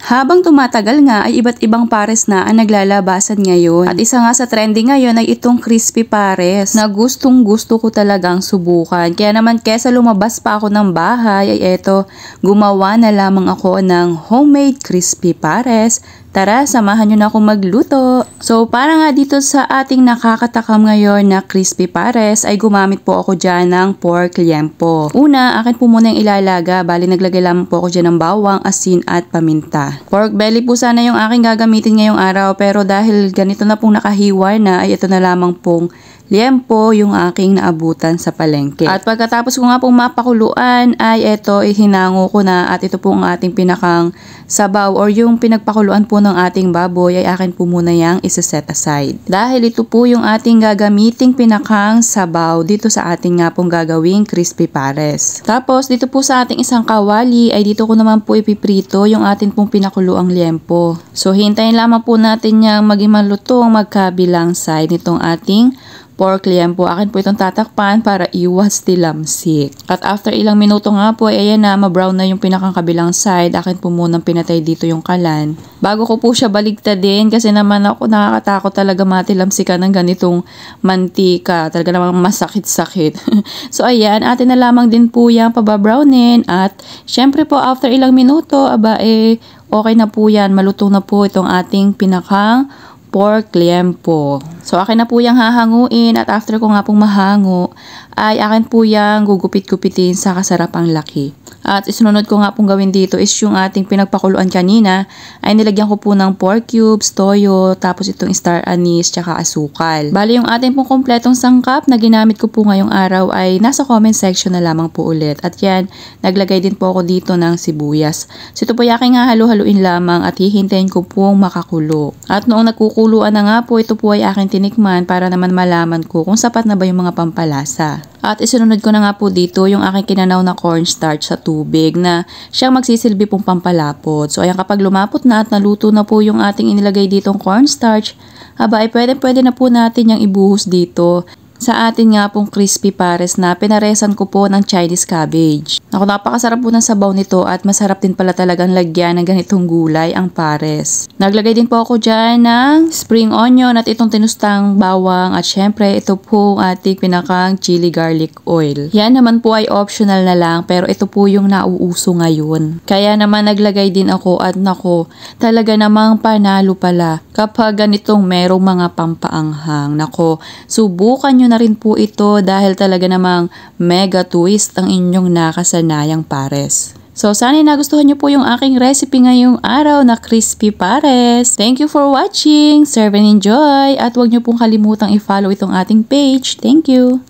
Habang tumatagal nga ay iba't ibang pares na ang naglalabasan ngayon. At isa nga sa trending ngayon ay itong crispy pares na gustong gusto ko talagang subukan. Kaya naman kesa lumabas pa ako ng bahay ay eto, gumawa na lamang ako ng homemade crispy pares. Tara, samahan nyo na akong magluto. So, para nga dito sa ating nakakatakam ngayon na crispy pares, ay gumamit po ako dyan ng pork liempo. Una, akin po muna yung ilalaga. Bali, naglagay lamang po ako dyan ng bawang, asin at paminta. Pork belly po sana yung aking gagamitin ngayong araw, pero dahil ganito na pong nakahiwa na, ay ito na lamang pong liempo yung aking naabutan sa palengke. At pagkatapos ko nga pong mapakuluan ay ito hinango ko na at ito po ang ating pinakang sabaw or yung pinagpakuluan po ng ating baboy ay akin po muna yung isa-set aside. Dahil ito po yung ating gagamiting pinakang sabaw dito sa ating nga pong gagawing crispy pares. Tapos dito po sa ating isang kawali ay dito ko naman po ipiprito yung ating pong pinakuluang liempo. So hintayin lamang po natin yung maging malutong magkabilang side nitong ating pork liempo. Akin po itong tatakpan para iwas tilamsik. At after ilang minuto nga po, ayan na, ma-brown na yung pinakang kabilang side. Akin po munang pinatay dito yung kalan. Bago ko po siya baligtadin kasi naman ako nakakatakot talaga matilamsikan ng ganitong mantika. Talaga namang masakit-sakit. So ayan, atin na lamang din po yung pababrownin at syempre po after ilang minuto, okay na po yan. Malutong na po itong ating pinakang pork liempo. So, akin na po yung hahanguin at after ko nga pong mahango, ay akin po yung gugupit-gupitin sa kasarapang laki. At isunod ko nga pong gawin dito is yung ating pinagpakuluan kanina ay nilagyan ko po ng pork cubes, toyo, tapos itong star anise, tsaka asukal. Bali yung ating pong kompletong sangkap na ginamit ko po ngayong araw ay nasa comment section na lamang po ulit. At yan, naglagay din po ako dito ng sibuyas. So ito po yung aking halu-haluin lamang at hihintayin ko pong makakulo. At noong nagkukuluan na nga po, ito po ay aking tinikman para naman malaman ko kung sapat na ba yung mga pampalasa. At isunod ko na nga po dito yung aking kinanaw na cornstarch sa tubig na siyang magsisilbi pong pampalapot. So ayan, kapag lumapot na at naluto na po yung ating inilagay ditong cornstarch, ay pwede na po natin yung ibuhos dito sa atin nga pong crispy pares na pinaresan ko po ng Chinese cabbage. Ako, napakasarap po ng sabaw nito at masarap din pala talagang lagyan ng ganitong gulay ang pares. Naglagay din po ako dyan ng spring onion at itong tinustang bawang at syempre ito po ating pinakang chili garlic oil. Yan naman po ay optional na lang pero ito po yung nauuso ngayon. Kaya naman naglagay din ako at nako, talaga namang panalo pala kapag ganitong merong mga pampaanghang. Nako, subukan nyo na rin po ito dahil talaga namang mega twist ang inyong nakasanayang pares. So, sana nagustuhan nyo po yung aking recipe ngayong araw na crispy pares. Thank you for watching. Serve and enjoy. At huwag nyo pong kalimutang i-follow itong ating page. Thank you.